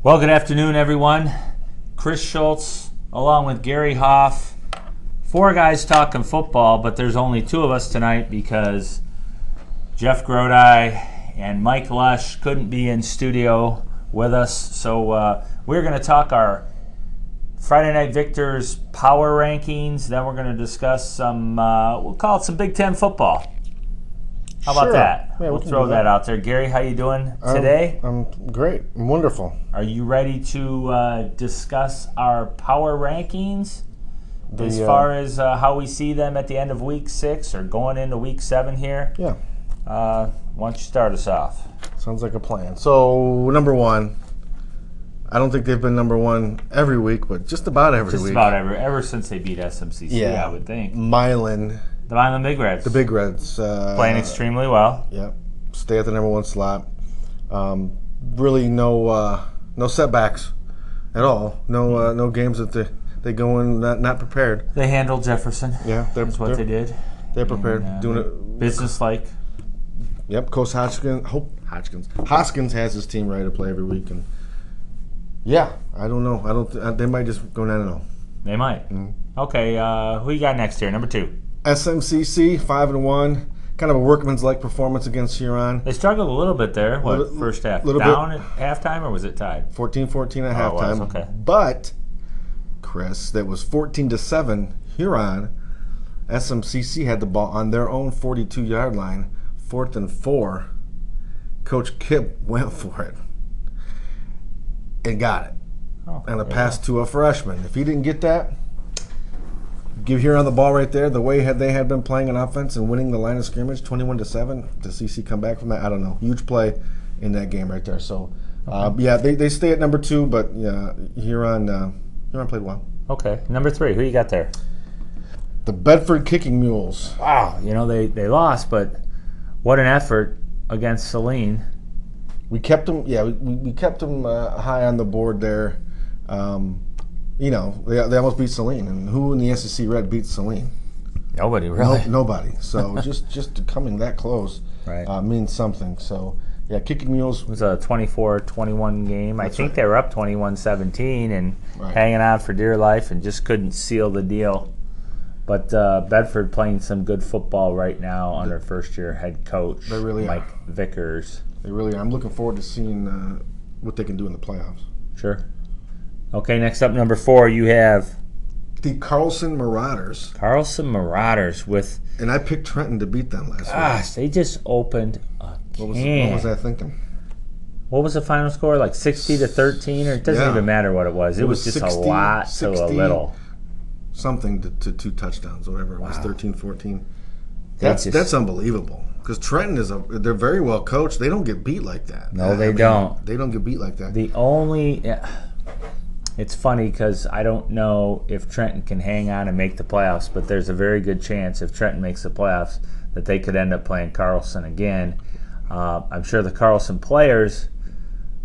Well, good afternoon, everyone. Chris Schultz, along with Gary Hoff. Four guys talking football, but there's only two of us tonight because Jeff Grodi and Mike Lush couldn't be in studio with us. So we're going to talk our Friday Night Victors power rankings. Then we're going to discuss some, we'll call it some Big Ten football. How about that? Yeah, we'll throw that out there. Gary, how you doing today? I'm great. I'm wonderful. Are you ready to discuss our power rankings as far as how we see them at the end of Week 6 or going into Week 7 here? Yeah. Why don't you start us off? Sounds like a plan. So, number one, I don't think they've been number one every week, but just about every week. Just about ever since they beat SMCC, I would think. Milan. The Milan Big Reds. The Big Reds. Playing extremely well. Yep. Stay at the number one slot. Really no setbacks at all. No games that they go in not prepared. They handled Jefferson. Yeah, that's what they did. They're prepared. Doing it business-like. Yep. Coach Hoskins has his team ready to play every week, and yeah, I don't know. They might just go 9-0. They might. Mm-hmm. Okay. Who you got next here? Number 2. SMCC 5-1, kind of a workman's-like performance against Huron. They struggled a little bit there. First half? Down at halftime, or was it tied? 14-14 at halftime. It was, okay. But, Chris, that was 14-7 Huron. SMCC had the ball on their own 42-yard line, 4th and 4. Coach Kip went for it and got it. And a pass to a freshman. If he didn't get that, give Huron the ball right there. The way they had been playing on offense and winning the line of scrimmage, 21-7. Does CC come back from that? I don't know. Huge play in that game right there. So, they stay at number 2, but yeah, Huron played well. Okay, number 3. Who you got there? The Bedford Kicking Mules. Wow, they lost, but what an effort against Saline. We kept them. Yeah, we kept them high on the board there. They almost beat Saline, and who in the SEC Red beat Saline? Nobody, really. Nobody. So just coming that close means something. So yeah, Kicking Mules. It was a 24-21 game. I think they were up 21-17 and hanging on for dear life and just couldn't seal the deal. But Bedford playing some good football right now under first-year head coach Mike Vickers. They really are. I'm looking forward to seeing what they can do in the playoffs. Sure. Okay, next up, number 4, you have the Carlson Marauders. And I picked Trenton to beat them last week. Gosh, they just opened a can. What was I thinking? What was the final score? Like 60-13, or it doesn't even matter what it was. It was just 60, a lot 60, to a little. Something to 2 touchdowns, whatever it was, 13-14. That's unbelievable. Because Trenton they're very well coached. They don't get beat like that. No, they don't. They don't get beat like that. It's funny because I don't know if Trenton can hang on and make the playoffs, but there's a very good chance if Trenton makes the playoffs that they could end up playing Carlson again. I'm sure the Carlson players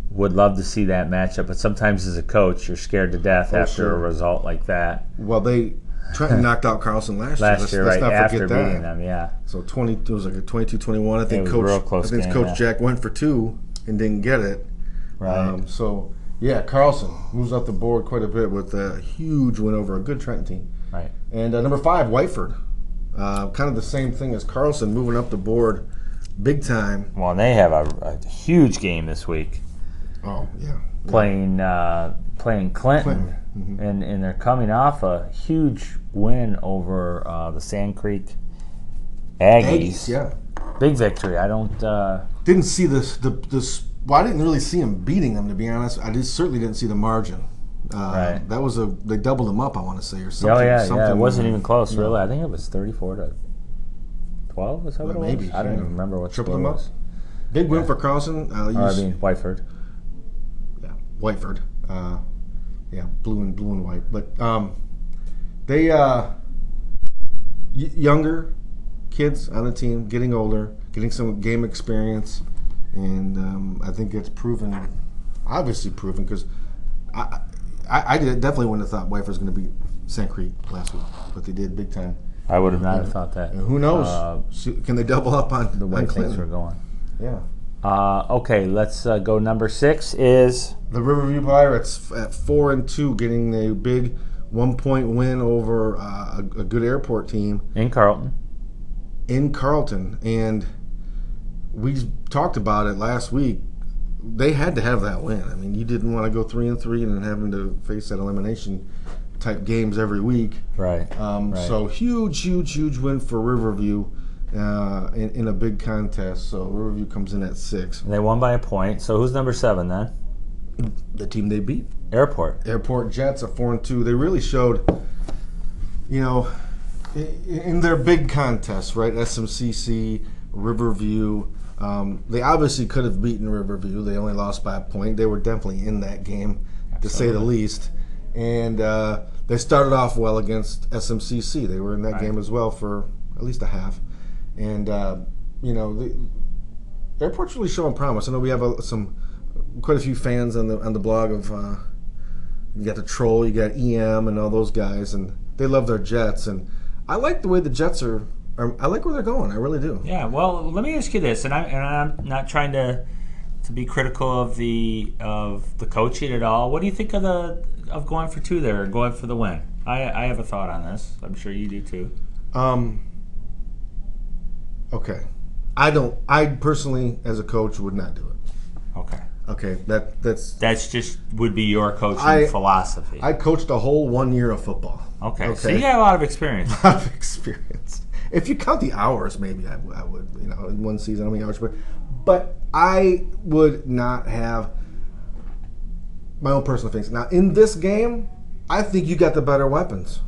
would love to see that matchup, but sometimes as a coach, you're scared to death after a result like that. Well, Trenton knocked out Carlson last year. Let's not after forget beating them, yeah. So it was like a 22-21. I think Coach Coach Jack went for 2 and didn't get it. Right. Yeah, Carlson moves up the board quite a bit with a huge win over a good Trenton team. Right. And number 5, Whiteford. Kind of the same thing as Carlson, moving up the board big time. Well, and they have a huge game this week. Oh, yeah. Playing Clinton. Mm-hmm. And they're coming off a huge win over the Sand Creek Aggies. Yeah. Big victory. I don't... Didn't see this. Well, I didn't really see them beating them, to be honest. I certainly didn't see the margin. That was they doubled them up, I want to say, or something. Oh, yeah. It wasn't even close, really. I think it was 34-12. Was that what it was? Maybe. I don't even remember what triple them up. Big win for Carlson. Whiteford. Yeah, Whiteford. Blue and white. But they younger kids on the team, getting older, getting some game experience. And I think it's obviously proven, because I definitely wouldn't have thought Whiteford was going to beat Sand Creek last week, but they did big time. I would have not thought that. And who knows? Can they double up on the way Clinton? Things were going? Yeah. Okay, let's go. Number 6 is The Riverview Pirates at 4-2, getting a big 1-point win over a good airport team in Carlton. in Carlton. And we talked about it last week. They had to have that win. I mean, you didn't want to go 3-3 and then having to face that elimination type games every week. Right. So huge win for Riverview in a big contest. So Riverview comes in at 6. They won by a point. So who's number 7 then? The team they beat, Airport. Airport Jets, at 4-2. They really showed, in their big contests, right? SMCC, Riverview. They obviously could have beaten Riverview. They only lost by a point. They were definitely in that game, to say the least. And they started off well against SMCC. They were in that game as well for at least a half. And, the Airport's really showing promise. I know we have quite a few fans on the blog of you got the Troll, you got EM and all those guys, and they love their Jets. And I like the way the Jets are. I like where they're going. I really do. Yeah. Well, let me ask you this, and I'm not trying to be critical of the coaching at all. What do you think of going for 2 there and going for the win? I have a thought on this. I'm sure you do too. Okay. I personally, as a coach, would not do it. Okay. Okay, that's just would be your coaching philosophy. I coached a whole 1 year of football. Okay, so you got a lot of experience. A lot of experience. If you count the hours, maybe I would. In one season, how many hours? But I would not have my own personal things. Now, in this game, I think you got the better weapons.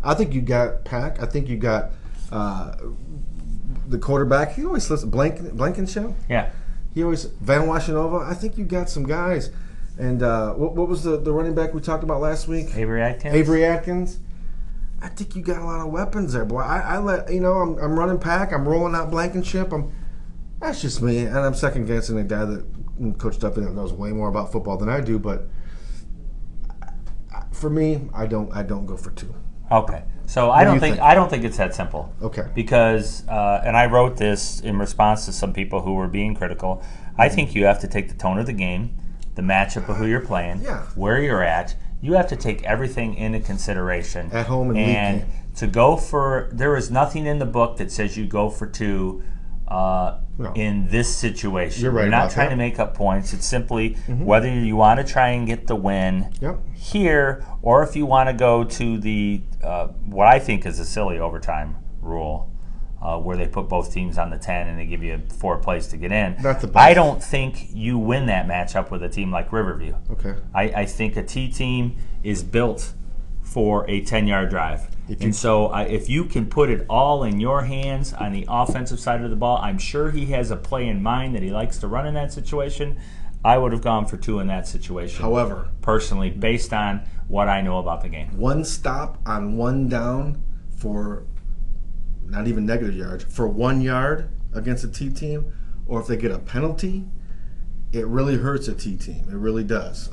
I think you got Pack. I think you got the quarterback. He always slips Blankenship. Yeah. He always Van Washenova. I think you got some guys. And what was the running back we talked about last week? Avery Atkins. Avery Atkins. I think you got a lot of weapons there, boy. I'm running Pack. I'm rolling out Blankenship. That's just me, and I'm second guessing a guy that Coach Duffy knows way more about football than I do. But for me, I don't go for 2. Okay. So I don't think it's that simple. Okay. Because and I wrote this in response to some people who were being critical. I think you have to take the tone of the game, the matchup of who you're playing, where you're at. You have to take everything into consideration. At home and to go for, there is nothing in the book that says you go for 2 in this situation. You're right. You're not trying to make up points. It's simply whether you want to try and get the win here, or if you want to go to the what I think is a silly overtime rule, where they put both teams on the 10 and they give you 4 plays to get in. That's the best. I don't think you win that matchup with a team like Riverview. Okay. I think a T team is built for a 10-yard drive. If you can put it all in your hands on the offensive side of the ball, I'm sure he has a play in mind that he likes to run in that situation. I would have gone for 2 in that situation. However, personally, based on what I know about the game. 1 stop on 1 down for not even negative yards, for 1 yard against a T team, or if they get a penalty, it really hurts a T team. It really does.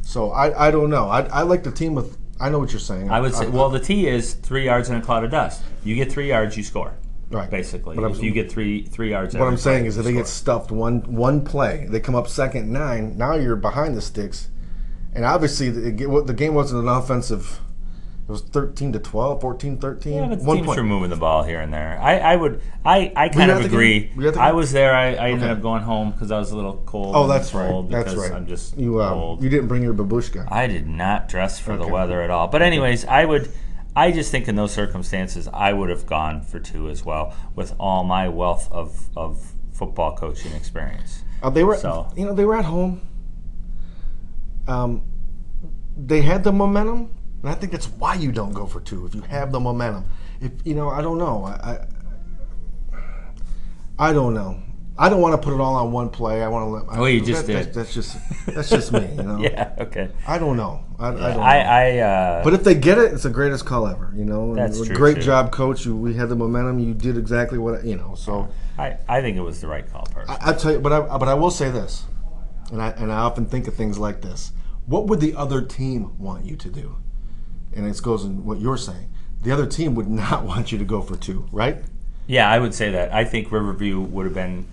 So I don't know. I like the team with. I know what you're saying. I would say, the T is 3 yards in a cloud of dust. You get 3 yards, you score. Right. Basically, if you get three yards. What I'm saying is, if they get stuffed one play, they come up 2nd and 9. Now you're behind the sticks, and obviously the game wasn't an offensive. It was 13-12, 14-13. Yeah, but the teams were moving the ball here and there. I kind of agree. I was there. I ended up going home because I was a little cold. Oh, that's right. That's right. I'm just cold. You didn't bring your babushka. I did not dress for the weather at all. But anyways, I just think in those circumstances, I would have gone for 2 as well, with all my wealth of football coaching experience. They were at home. They had the momentum. And I think that's why you don't go for 2 if you have the momentum. I don't know. I don't know. I don't want to put it all on one play. I want to let. You just did. That's just me. Yeah. Okay. I don't know. I don't know. But if they get it, it's the greatest call ever. That's true. Great job, coach. We had the momentum. You did exactly what. So. I think it was the right call, personally. I tell you, but I will say this, and I often think of things like this. What would the other team want you to do? And it goes in what you're saying. The other team would not want you to go for 2, right? Yeah, I would say that. I think Riverview would have been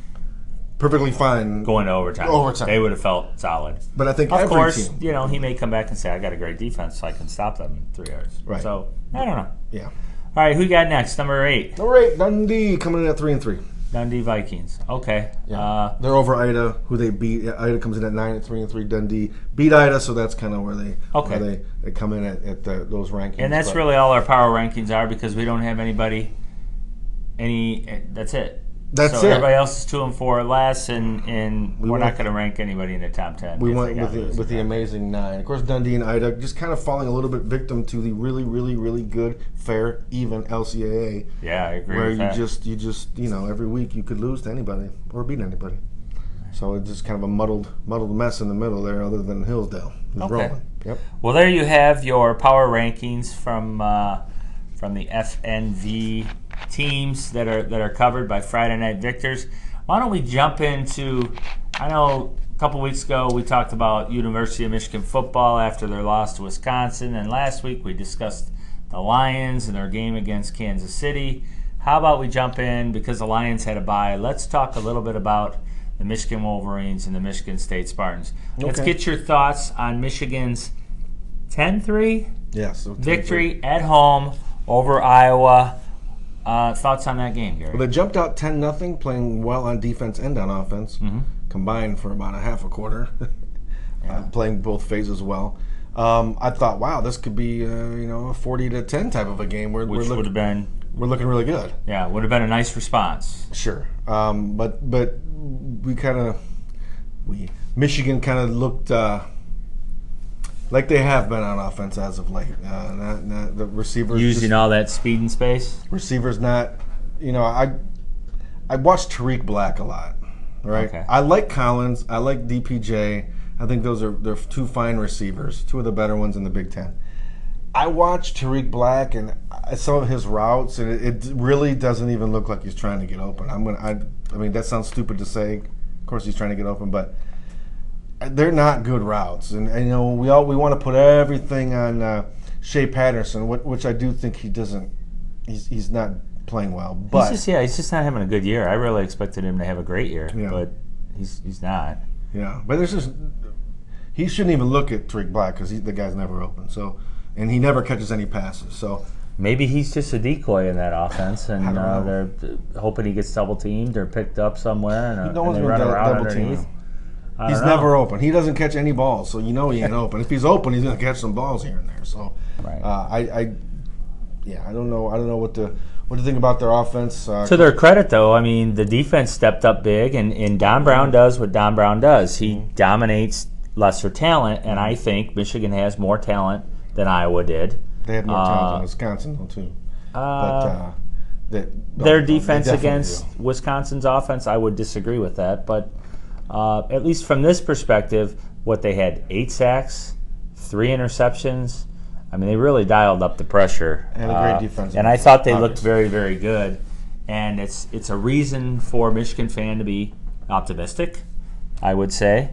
perfectly fine. going to overtime. Overtime. They would have felt solid. But I think Of every course, team. he may come back and say, I got a great defense, so I can stop them in 3 yards. Right. So, I don't know. Yeah. All right, who you got next? Number 8. Number 8, Dundee coming in at 3-3. Dundee Vikings. Okay. Yeah. They're over Ida, who they beat. Ida comes in at 9 at 3-3. Dundee beat Ida, so that's kind of where they they come in at those rankings. And that's really all our power rankings are, because we don't have anybody. That's it. That's so it. Everybody else is 2 and 4 or less, and we're not going to rank anybody in the top 10. We went with the amazing 9. Of course, Dundee and Ida just kind of falling a little bit victim to the really, really, really good, fair, even LCAA. Yeah, I agree. Where with that. you just every week you could lose to anybody or beat anybody. So it's just kind of a muddled mess in the middle there, other than Hillsdale, who's rolling. Yep. Well, there you have your power rankings from the FNV teams that are covered by Friday Night Victors. Why don't we jump into? I know a couple weeks ago we talked about University of Michigan football after their loss to Wisconsin, and last week we discussed the Lions and their game against Kansas City. How about we jump in, because the Lions had a bye? Let's talk a little bit about the Michigan Wolverines and the Michigan State Spartans. Let's get your thoughts on Michigan's 10-3 victory at home over Iowa. Thoughts on that game, Gary? Well, they jumped out 10-0, playing well on defense and on offense, combined for about a half a quarter, playing both phases well. I thought, wow, this could be a 40-10 type of a game. Which would have been. We're looking really good. Yeah, would have been a nice response. Sure, but Michigan kind of looked like they have been on offense as of late. Not the receivers using all that speed and space. Receivers not. I watched Tariq Black a lot. Right. Okay. I like Collins. I like DPJ. I think they're 2 fine receivers, 2 of the better ones in the Big Ten. I watched Tariq Black and some of his routes, and it really doesn't even look like he's trying to get open. I mean, that sounds stupid to say. Of course, he's trying to get open, but they're not good routes. And we want to put everything on Shea Patterson, which I do think he doesn't. He's not playing well, but he's just not having a good year. I really expected him to have a great year, but he's not. Yeah, but he shouldn't even look at Tariq Black, because the guy's never open. So. And he never catches any passes. So maybe he's just a decoy in that offense, and they're hoping he gets double teamed or picked up somewhere, and they run around underneath. He's never open. He doesn't catch any balls, so he ain't open. If he's open, he's going to catch some balls here and there. So, I don't know. I don't know what to think about their offense. To their credit, though, I mean, the defense stepped up big, and Don Brown does what Don Brown does. He dominates lesser talent, and I think Michigan has more talent than Iowa did. They had more talent than Wisconsin, though, too. Their defense against Wisconsin's offense, I would disagree with that. But at least from this perspective, what they had 8 sacks, 3 interceptions. I mean, they really dialed up the pressure. And a great defense. And I thought they looked very, very good. And it's a reason for a Michigan fan to be optimistic, I would say.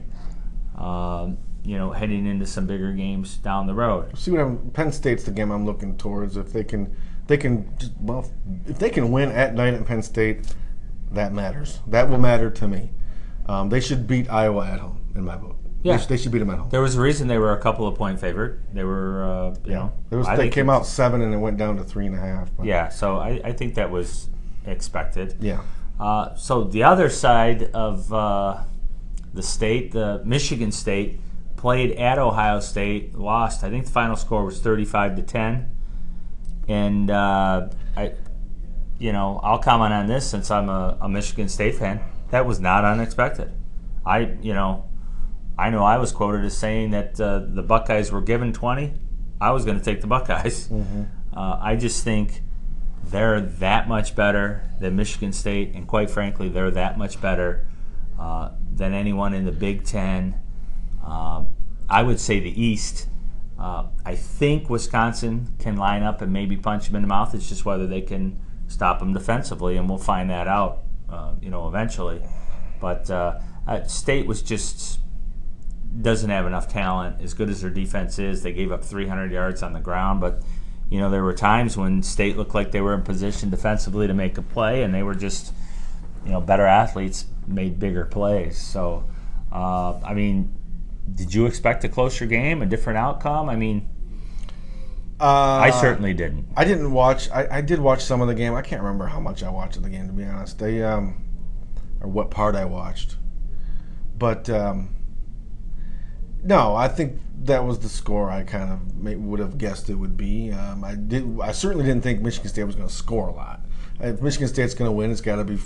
Heading into some bigger games down the road. See what Penn State's the game I'm looking towards. If they can win at night at Penn State, that matters. That will matter to me. They should beat Iowa at home, in my vote. Yeah, they should beat them at home. There was a reason they were a couple of point favorite. They were, They came out 7 and it went down to 3.5. Yeah, so I think that was expected. Yeah. So the other side of the state, the Michigan State, played at Ohio State, lost. I think the final score was 35-10. And I'll comment on this since I'm a Michigan State fan. That was not unexpected. I know I was quoted as saying that the Buckeyes were given 20. I was going to take the Buckeyes. Mm-hmm. I just think they're that much better than Michigan State, and quite frankly, they're that much better than anyone in the Big Ten. I would say the East. I think Wisconsin can line up and maybe punch them in the mouth. It's just whether they can stop them defensively, and we'll find that out, eventually. But State doesn't have enough talent. As good as their defense is, they gave up 300 yards on the ground. But there were times when State looked like they were in position defensively to make a play, and they were just better athletes made bigger plays. So, I mean, did you expect a closer game, a different outcome? I mean, I certainly didn't. I didn't watch. I did watch some of the game. I can't remember how much I watched of the game, to be honest. Or what part I watched. But no, I think that was the score I kind of would have guessed it would be. I certainly didn't think Michigan State was going to score a lot. If Michigan State's going to win, it's got to be.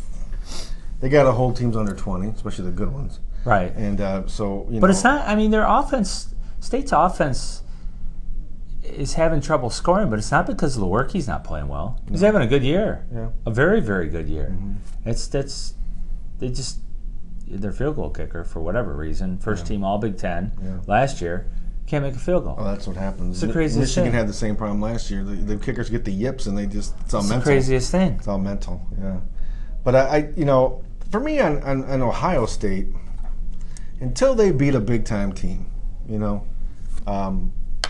They got to hold teams under 20, especially the good ones. Right. And But it's not. I mean, their offense, State's offense, is having trouble scoring, but it's not because of the work. He's not playing well. He's having a good year. Yeah. A very, very good year. Mm-hmm. Their field goal kicker, for whatever reason, first team All Big Ten last year, can't make a field goal. Oh, that's what happens. It's the craziest Michigan thing. had the same problem last year. The kickers get the yips, and it's all It's mental. the craziest thing. It's all mental, yeah. But I for me on Ohio State, until they beat a big time team,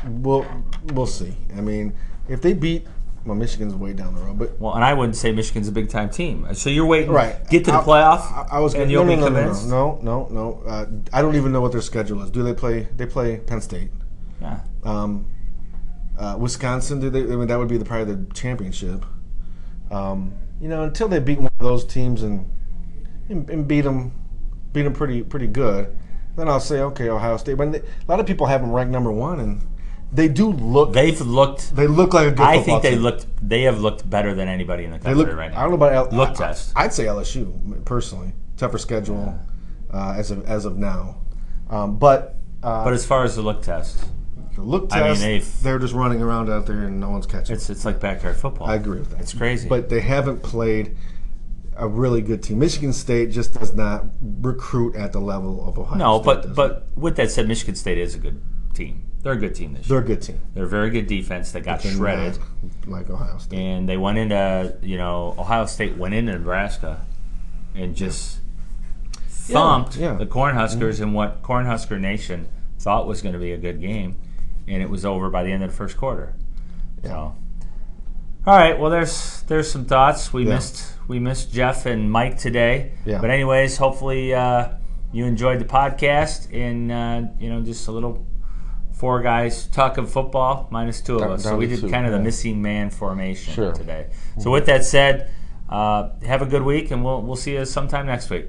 we'll see. I mean, if they beat, Michigan's way down the road, but And I wouldn't say Michigan's a big time team. So you're waiting, right? Get to the playoff, I was and you'll be convinced. No. I don't even know what their schedule is. Do they play? They play Penn State. Yeah. Wisconsin. Do they? I mean, that would be probably the championship. Until they beat one of those teams and beat them pretty good, then I'll say, okay, Ohio State. But a lot of people have them ranked number 1, and they do look. They look like a good football I think team. They have looked better than anybody in the country right now. I don't know about test. I'd say LSU personally. Tougher schedule as of now, but as far as the look test, the look test, I mean, they're just running around out there and no one's catching. It's like backyard football. I agree with that. It's crazy. But they haven't played a really good team. Michigan State just does not recruit at the level of Ohio State. But with that said, Michigan State is a good team. They're a good team this year. They're a good team. They're a very good defense. They got shredded. Like Ohio State. And they went into, Ohio State went into Nebraska and just thumped the Cornhuskers in what Cornhusker Nation thought was going to be a good game. And it was over by the end of the first quarter. Yeah. So, all right. Well, there's some thoughts. We missed Jeff and Mike today. Yeah. But anyways, hopefully you enjoyed the podcast and just a little 4 guys talking football minus 2 of us. So we did kind of the missing man formation today. So with that said, have a good week, and we'll see you sometime next week.